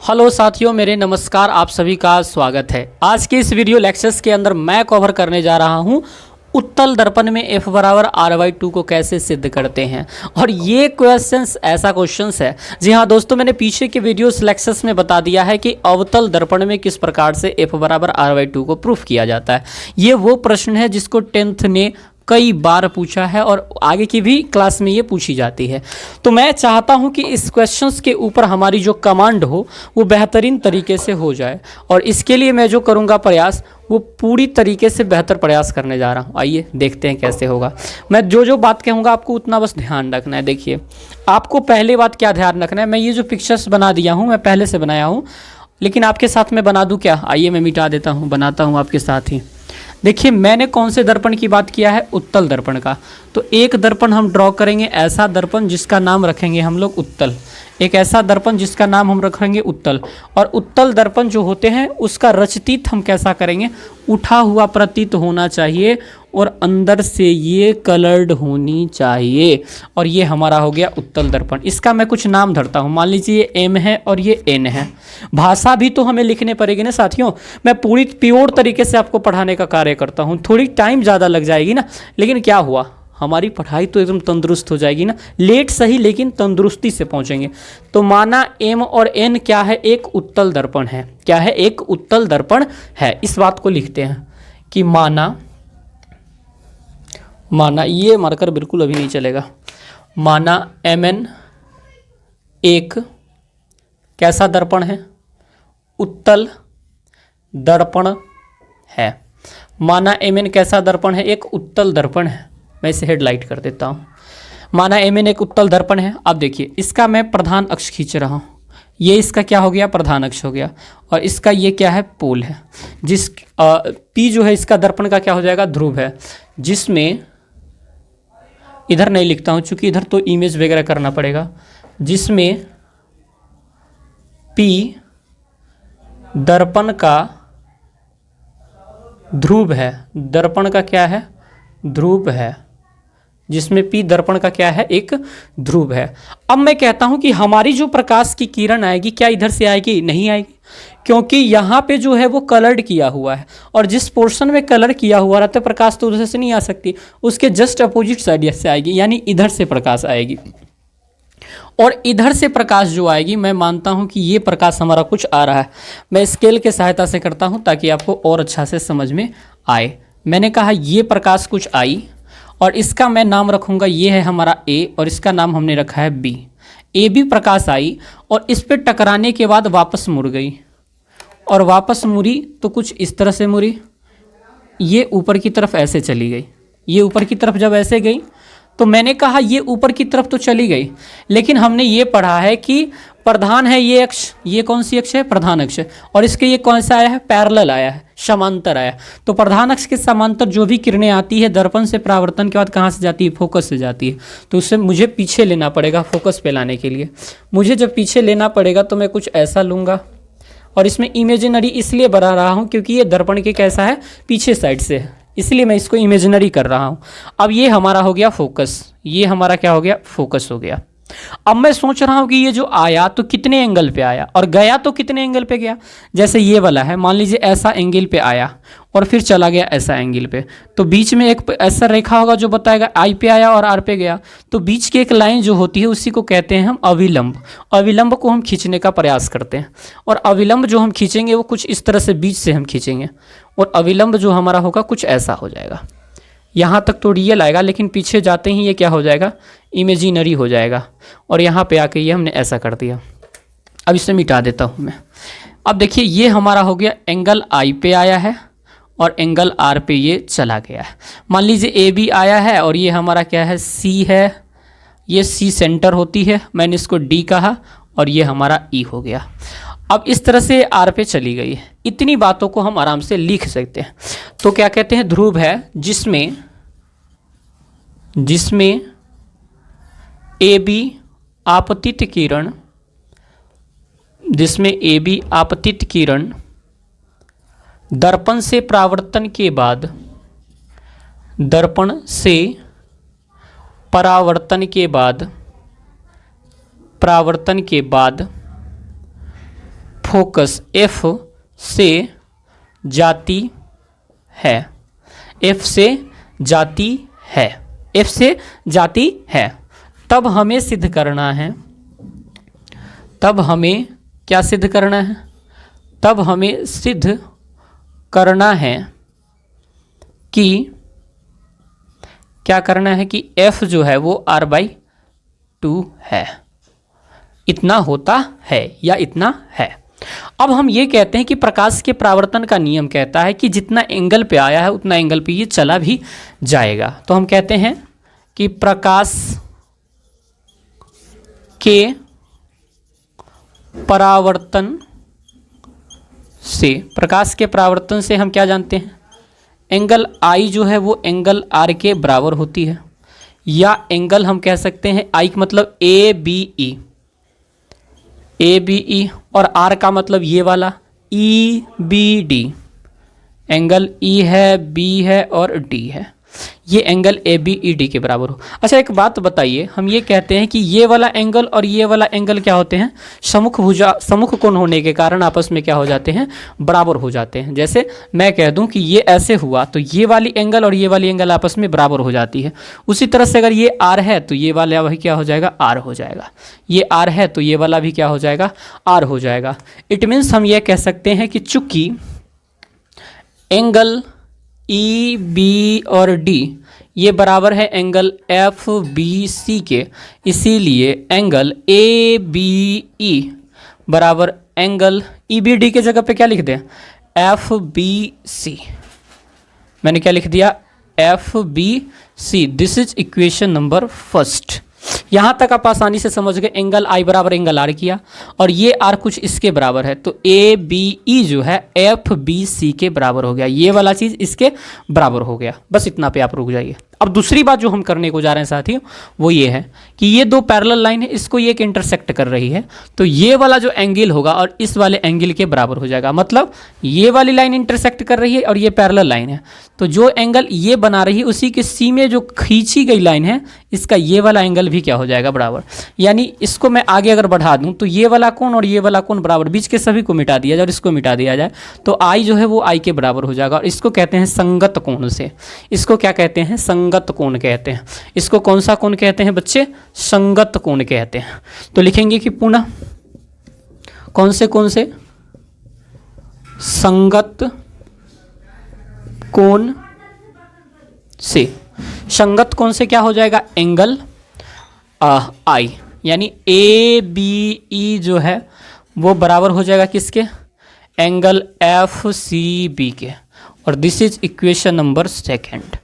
Hello साथियों, मेरे नमस्कार। आप सभी का स्वागत है। आज के इस वीडियो लेक्चर्स के अंदर मैं कवर करने जा रहा हूं उत्तल दर्पण में F बराबर R/2 को कैसे सिद्ध करते हैं। और ये क्वेश्चंस ऐसा क्वेश्चंस है, जी हाँ दोस्तों, मैंने पीछे के वीडियोस लेक्चर्स में बता दिया है कि अवतल दर्पण में किस प्रकार से F बराबर R/2 को प्रूफ किया जाता है। ये वो प्रश्न है जिसको 10th ने कई बार पूछा है और आगे की भी क्लास में ये पूछी जाती है। तो मैं चाहता हूं कि इस क्वेश्चंस के ऊपर हमारी जो कमांड हो वो बेहतरीन तरीके से हो जाए, और इसके लिए मैं जो करूंगा प्रयास वो पूरी तरीके से बेहतर प्रयास करने जा रहा हूं। आइए देखते हैं कैसे होगा। मैं जो जो बात कहूँगा आपको उतना बस ध्यान रखना है। देखिए, आपको पहले बात क्या ध्यान रखना है, मैं ये जो पिक्चर्स बना दिया हूँ मैं पहले से बनाया हूँ, लेकिन आपके साथ में बना दूँ क्या? आइए मैं मिटा देता हूँ, बनाता हूँ आपके साथ ही। देखिए, मैंने कौन से दर्पण की बात किया है? उत्तल दर्पण का। तो एक दर्पण हम ड्रॉ करेंगे, ऐसा दर्पण जिसका नाम रखेंगे हम लोग उत्तल। एक ऐसा दर्पण जिसका नाम हम रखेंगे उत्तल। और उत्तल दर्पण जो होते हैं उसका रचतीत हम कैसा करेंगे? उठा हुआ प्रतीत होना चाहिए और अंदर से ये कलर्ड होनी चाहिए। और ये हमारा हो गया उत्तल दर्पण। इसका मैं कुछ नाम धरता हूँ। मान लीजिए ये M है और ये N है। भाषा भी तो हमें लिखने पड़ेगी ना साथियों। मैं पूरी प्योर तरीके से आपको पढ़ाने का कार्य करता हूँ। थोड़ी टाइम ज़्यादा लग जाएगी ना, लेकिन क्या हुआ, हमारी पढ़ाई तो एकदम तंदुरुस्त हो जाएगी ना। लेट सही लेकिन तंदुरुस्ती से पहुंचेंगे। तो माना M और N क्या है? एक उत्तल दर्पण है। क्या है? एक उत्तल दर्पण है। इस बात को लिखते हैं कि माना ये मार्कर बिल्कुल अभी नहीं चलेगा। माना Mn एक कैसा दर्पण है? उत्तल दर्पण है। माना Mn कैसा दर्पण है? एक उत्तल दर्पण है। मैं इसे हेडलाइट कर देता हूँ। माना Mn एक उत्तल दर्पण है। अब देखिए, इसका मैं प्रधान अक्ष खींच रहा हूँ। ये इसका क्या हो गया? प्रधान अक्ष हो गया। और इसका ये क्या है? पोल है। जिस P जो है इसका दर्पण का क्या हो जाएगा? ध्रुव है। जिसमें इधर नहीं लिखता हूँ चूंकि इधर तो इमेज वगैरह करना पड़ेगा। जिसमें P दर्पण का ध्रुव है। दर्पण का क्या है? ध्रुव है। जिसमें P दर्पण का क्या है? एक ध्रुव है। अब मैं कहता हूं कि हमारी जो प्रकाश की किरण आएगी, क्या इधर से आएगी? नहीं आएगी, क्योंकि यहाँ पे जो है वो कलर्ड किया हुआ है। और जिस पोर्शन में कलर किया हुआ रहता है प्रकाश तो उधर से नहीं आ सकती, उसके जस्ट अपोजिट साइड से आएगी, यानी इधर से प्रकाश आएगी। और इधर से प्रकाश जो आएगी, मैं मानता हूं कि ये प्रकाश हमारा कुछ आ रहा है। मैं स्केल के सहायता से करता हूं ताकि आपको और अच्छा से समझ में आए। मैंने कहा ये प्रकाश कुछ आई, और इसका मैं नाम रखूंगा, ये है हमारा A, और इसका नाम हमने रखा है B। A भी प्रकाश आई और इस पे टकराने के बाद वापस मुड़ गई, और वापस मुड़ी तो कुछ इस तरह से मुड़ी। ये ऊपर की तरफ ऐसे चली गई। ये ऊपर की तरफ जब ऐसे गई तो मैंने कहा ये ऊपर की तरफ तो चली गई, लेकिन हमने ये पढ़ा है कि प्रधान है ये अक्ष। ये कौन सी अक्ष है? प्रधान अक्ष। और इसके ये कौन सा आया है? पैरेलल आया है, समांतर आया। तो प्रधान अक्ष के समांतर जो भी किरणें आती है दर्पण से परावर्तन के बाद कहाँ से जाती है? फोकस से जाती है। तो उससे मुझे पीछे लेना पड़ेगा फोकस पे लाने के लिए। मुझे जब पीछे लेना पड़ेगा तो मैं कुछ ऐसा लूँगा, और इसमें इमेजिनरी इसलिए बना रहा हूँ क्योंकि ये दर्पण के कैसा है? पीछे साइड से है, इसलिए मैं इसको इमेजिनरी कर रहा हूँ। अब ये हमारा हो गया फोकस। ये हमारा क्या हो गया? फोकस हो गया। अब मैं सोच रहा हूँ कि ये जो आया तो कितने एंगल पे आया, और गया तो कितने एंगल पे गया। जैसे ये वाला है, मान लीजिए ऐसा एंगल पे आया और फिर चला गया ऐसा एंगल पे, तो बीच में एक ऐसा रेखा होगा जो बताएगा आई पे आया और आर पे गया। तो बीच की एक लाइन जो होती है उसी को कहते हैं हम अविलंब। अविलंब को हम खींचने का प्रयास करते हैं, और अविलंब जो हम खींचेंगे वो कुछ इस तरह से बीच से हम खींचेंगे, और अविलंब जो हमारा होगा कुछ ऐसा हो जाएगा। यहाँ तक तो रियल आएगा, लेकिन पीछे जाते ही ये क्या हो जाएगा? इमेजिनरी हो जाएगा। और यहाँ पे आके ये हमने ऐसा कर दिया। अब इसे मिटा देता हूँ मैं। अब देखिए, ये हमारा हो गया एंगल आई पे आया है और एंगल आर पे ये चला गया है। मान लीजिए ए बी आया है और ये हमारा क्या है? सी है। ये सी सेंटर होती है, मैंने इसको डी कहा, और ये हमारा ई हो गया। अब इस तरह से आर पे चली गई है। इतनी बातों को हम आराम से लिख सकते हैं। तो क्या कहते हैं? ध्रुव है जिसमें ए बी आपतित किरण, जिसमें ए बी आपतित किरण दर्पण से परावर्तन के बाद, दर्पण से परावर्तन के बाद फोकस एफ से जाती है, एफ से जाती है, एफ से जाती है, तब हमें सिद्ध करना है, तब हमें क्या सिद्ध करना है, तब हमें सिद्ध करना है कि क्या करना है कि f जो है वो r/2 है, इतना होता है या इतना है। अब हम ये कहते हैं कि प्रकाश के परावर्तन का नियम कहता है कि जितना एंगल पे आया है उतना एंगल पे ये चला भी जाएगा। तो हम कहते हैं कि प्रकाश के परावर्तन से, प्रकाश के परावर्तन से हम क्या जानते हैं, एंगल I जो है वो एंगल R के बराबर होती है, या एंगल हम कह सकते हैं I का मतलब ABE, ABE, और R का मतलब ये वाला EBD, एंगल E है, B है और D है, ये एंगल ABED के बराबर हो। अच्छा एक बात बताइए, हम ये कहते हैं कि ये वाला एंगल और ये वाला एंगल क्या होते हैं, सम्मुख भुजा, सम्मुख कोण होने के कारण आपस में क्या हो जाते हैं, बराबर हो जाते हैं। जैसे मैं कह दूं कि ये ऐसे हुआ तो ये वाली एंगल और ये वाली एंगल आपस में बराबर हो जाती है। उसी तरह से अगर ये R है तो ये वाला वही क्या हो जाएगा, R हो जाएगा, ये R है तो ये वाला भी क्या हो जाएगा, R हो जाएगा। इट मीन्स हम ये कह सकते हैं कि चूंकि एंगल ई बी और डी ये बराबर है एंगल एफ बी सी के, इसीलिए एंगल ए बी ई बराबर एंगल ई बी डी के जगह पे क्या लिख दें, एफ बी सी। मैंने क्या लिख दिया, F B C. This is equation number first. यहाँ तक आप आसानी से समझ गए, एंगल आई बराबर एंगल आर किया और ये आर कुछ इसके बराबर है, तो ए बी ई जो है एफ बी सी के बराबर हो गया, ये वाला चीज़ इसके बराबर हो गया। बस इतना पे आप रुक जाइए। अब दूसरी बात जो हम करने को जा रहे हैं साथियों वो ये है कि ये दो पैरेलल लाइन है, इसको ये एक इंटरसेक्ट कर रही है, तो ये वाला जो एंगल होगा और इस वाले एंगल के बराबर हो जाएगा। मतलब ये वाली लाइन इंटरसेक्ट कर रही है और ये पैरेलल लाइन है, तो जो एंगल ये बना रही है उसी के सी में जो खींची गई लाइन है इसका ये वाला एंगल भी क्या हो जाएगा, बराबर। यानी इसको मैं आगे अगर बढ़ा दूं तो ये वाला कोण और ये वाला कोण बराबर, बीच के सभी को मिटा दिया जाए और इसको मिटा दिया जाए तो आई जो है वो आई के बराबर हो जाएगा। और इसको कहते हैं संगत कोण से, इसको क्या कहते हैं, संगत कोण कहते हैं। इसको कौन सा कोण कहते हैं बच्चे, संगत कोण कहते हैं। तो लिखेंगे कि पुनः कौन से कोण से, संगत कोण से। संगत कोण से क्या हो जाएगा, एंगल आई, यानी ए बी ई जो है वो बराबर हो जाएगा किसके, एंगल एफ सी बी के। और this is equation number second,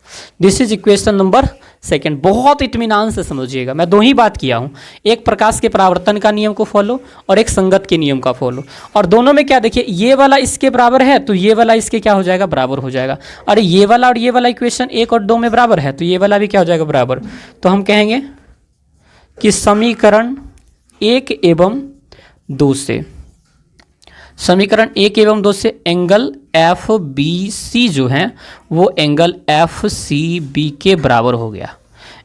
this is equation number second. बहुत इत्मीनान से समझिएगा, मैं दो ही बात किया हूँ, एक प्रकाश के परावर्तन का नियम को फॉलो और एक संगत के नियम का फॉलो। और दोनों में क्या देखिए, ये वाला इसके बराबर है तो ये वाला इसके क्या हो जाएगा, बराबर हो जाएगा। अरे ये वाला और ये वाला इक्वेशन 1 और 2 में बराबर है तो ये वाला भी क्या हो जाएगा, बराबर। तो हम कहेंगे कि समीकरण 1 एवं 2 से, समीकरण 1 एवं 2 से एंगल एफ बी सी जो है वो एंगल एफ सी बी के बराबर हो गया,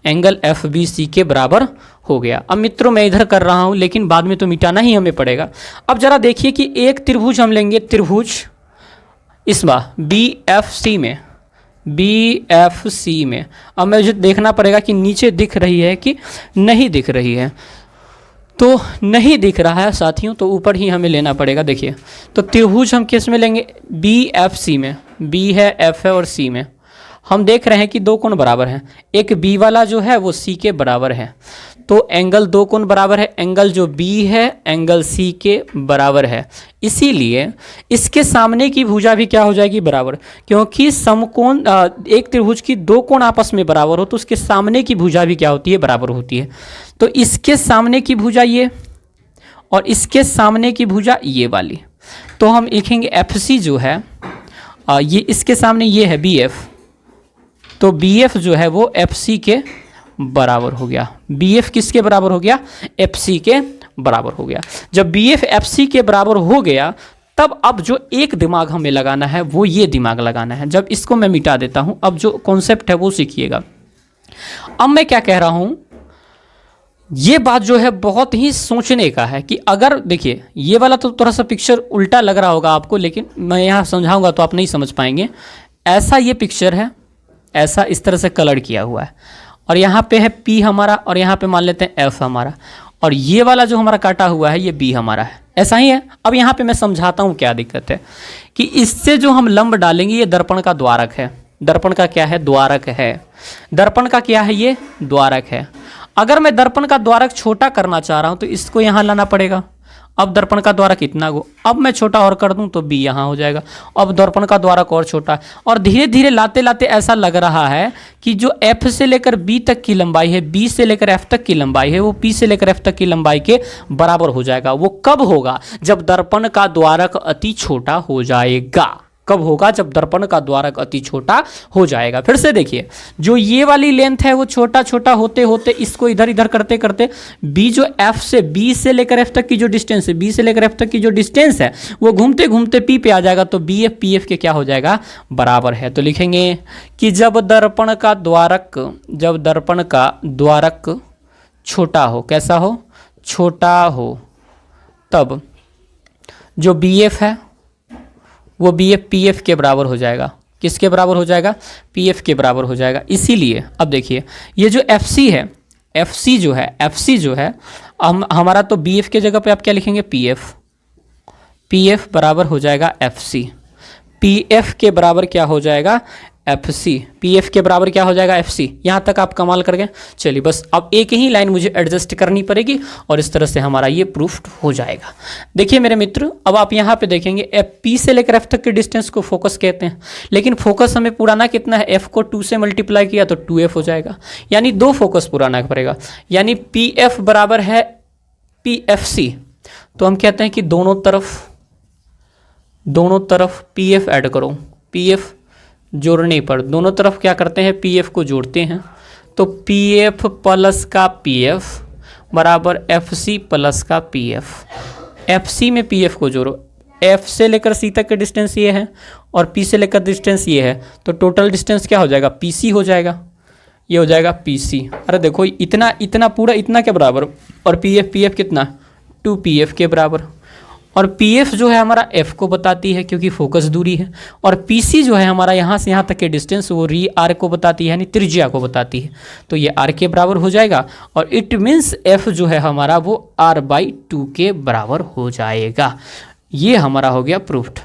एंगल एफ बी सी के बराबर हो गया। अब मित्रों मैं इधर कर रहा हूँ लेकिन बाद में तो मिटाना ही हमें पड़ेगा। अब जरा देखिए कि एक त्रिभुज हम लेंगे, त्रिभुज इसमें बी एफ सी में, बी एफ सी में। अब मुझे देखना पड़ेगा कि नीचे दिख रही है कि नहीं दिख रही है, तो नहीं दिख रहा है साथियों तो ऊपर ही हमें लेना पड़ेगा। देखिए तो त्रिभुज हम किस में लेंगे, बी एफ सी में, बी है एफ है और सी में। हम देख रहे हैं कि दो कोण बराबर हैं, एक बी वाला जो है वो सी के बराबर है, तो एंगल दो कोण बराबर है, एंगल जो बी है एंगल सी के बराबर है, इसीलिए इसके सामने की भुजा भी क्या हो जाएगी, बराबर। क्योंकि समकोण एक त्रिभुज की दो कोण आपस में बराबर हो तो उसके सामने की भुजा भी क्या होती है, बराबर होती है। तो इसके सामने की भुजा ये और इसके सामने की भुजा ये वाली, तो हम लिखेंगे एफ सी जो है ये इसके सामने ये है बी एफ, तो बी एफ जो है वो एफ सी के बराबर हो गया। बी एफ किसके बराबर हो गया, एफ सी के बराबर हो गया। जब बी एफ एफ सी के बराबर हो गया तब अब जो एक दिमाग हमें लगाना है वो ये दिमाग लगाना है। जब इसको मैं मिटा देता हूं, अब जो कॉन्सेप्ट है वो सीखिएगा। अब मैं क्या कह रहा हूं, ये बात जो है बहुत ही सोचने का है कि अगर देखिए ये वाला तो थोड़ा सा पिक्चर उल्टा लग रहा होगा आपको, लेकिन मैं यहाँ समझाऊंगा तो आप नहीं समझ पाएंगे। ऐसा ये पिक्चर है, ऐसा इस तरह से कलर किया हुआ है, और यहाँ पे है P हमारा, और यहाँ पे मान लेते हैं F हमारा, और ये वाला जो हमारा काटा हुआ है ये B हमारा है। ऐसा ही है। अब यहाँ पे मैं समझाता हूँ क्या दिक्कत है कि इससे जो हम लंब डालेंगे ये दर्पण का द्वारक है। दर्पण का क्या है? द्वारक है। दर्पण का क्या है? ये द्वारक है। अगर मैं दर्पण का द्वारक छोटा करना चाह रहा हूँ तो इसको यहाँ लाना पड़ेगा। अब दर्पण का द्वारक कितना गो, अब मैं छोटा और कर दूं तो B यहाँ हो जाएगा। अब दर्पण का द्वारक और छोटा है, और धीरे धीरे लाते लाते ऐसा लग रहा है कि जो F से लेकर B तक की लंबाई है, B से लेकर F तक की लंबाई है, वो P से लेकर F तक की लंबाई के बराबर हो जाएगा। वो कब होगा? जब दर्पण का द्वारक अति छोटा हो जाएगा। कब होगा? जब दर्पण का द्वारक अति छोटा हो जाएगा। फिर से देखिए, जो ये वाली लेंथ है वो छोटा छोटा होते होते इसको इधर इधर करते करते B जो B से लेकर F तक की जो डिस्टेंस है, B से लेकर F तक की जो डिस्टेंस है वो घूमते घूमते P पे आ जाएगा, तो BF PF के क्या हो जाएगा? बराबर है। तो लिखेंगे कि जब दर्पण का द्वारक छोटा हो, कैसा हो? छोटा हो, तब जो BF है वो BF PF के बराबर हो जाएगा। किसके बराबर हो जाएगा? PF के बराबर हो जाएगा। इसीलिए अब देखिए ये जो FC है, FC जो है हमारा, तो BF के जगह पे आप क्या लिखेंगे? PF बराबर हो जाएगा FC। PF के बराबर क्या हो जाएगा? FC। PF के बराबर क्या हो जाएगा? FC। यहाँ तक आप कमाल कर गए। चलिए बस अब एक ही लाइन मुझे एडजस्ट करनी पड़ेगी और इस तरह से हमारा ये प्रूफ हो जाएगा। देखिए मेरे मित्र, अब आप यहाँ पे देखेंगे P से लेकर F तक के डिस्टेंस को फोकस कहते हैं, लेकिन फोकस हमें पुराना कितना है? F को 2 से मल्टीप्लाई किया तो 2F हो जाएगा, यानी 2 फोकस पुराना पड़ेगा, यानी PF बराबर है PFC। तो हम कहते हैं कि दोनों तरफ PF ऐड करो। PF जोड़ने पर दोनों तरफ क्या करते हैं? PF को जोड़ते हैं, तो PF प्लस का PF बराबर FC प्लस का PF। FC में PF को जोड़ो, F से लेकर C तक का डिस्टेंस ये है और P से लेकर डिस्टेंस ये है, तो टोटल डिस्टेंस क्या हो जाएगा? PC हो जाएगा। ये हो जाएगा PC। अरे देखो इतना पूरा इतना के बराबर, और PF कितना? 2PF के बराबर। और PF जो है हमारा F को बताती है क्योंकि फोकस दूरी है, और PC जो है हमारा यहाँ से यहाँ तक के डिस्टेंस वो R को बताती है, यानी त्रिज्या को बताती है, तो ये R के बराबर हो जाएगा। और इट मीन्स F जो है हमारा वो R/2 के बराबर हो जाएगा। ये हमारा हो गया प्रूफ्ड।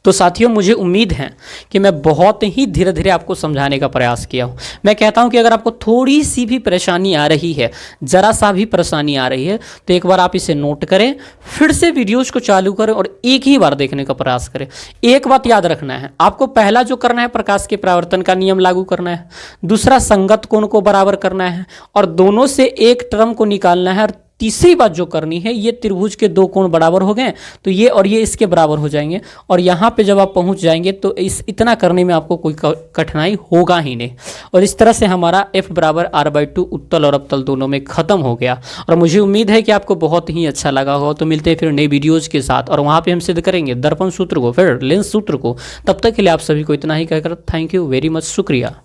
तो साथियों मुझे उम्मीद है कि मैं बहुत ही धीरे धीरे आपको समझाने का प्रयास किया हूँ। मैं कहता हूँ कि अगर आपको थोड़ी सी भी परेशानी आ रही है, ज़रा सा भी परेशानी आ रही है, तो एक बार आप इसे नोट करें, फिर से वीडियोज़ को चालू करें और एक ही बार देखने का प्रयास करें। एक बात याद रखना है आपको, पहला जो करना है प्रकाश के परावर्तन का नियम लागू करना है, दूसरा संगत कोण को बराबर करना है, और दोनों से एक टर्म को निकालना है, और तीसरी बात जो करनी है, ये त्रिभुज के 2 कोण बराबर हो गए तो ये और ये इसके बराबर हो जाएंगे, और यहाँ पे जब आप पहुँच जाएंगे तो इतना करने में आपको कोई कठिनाई होगा ही नहीं। और इस तरह से हमारा F बराबर R/2 उत्तल और अवतल दोनों में ख़त्म हो गया। और मुझे उम्मीद है कि आपको बहुत ही अच्छा लगा होगा। तो मिलते हैं फिर नई वीडियोज़ के साथ, और वहाँ पर हम सिद्ध करेंगे दर्पण सूत्र को, फिर लेंस सूत्र को। तब तक के लिए आप सभी को इतना ही कहकर थैंक यू वेरी मच, शुक्रिया।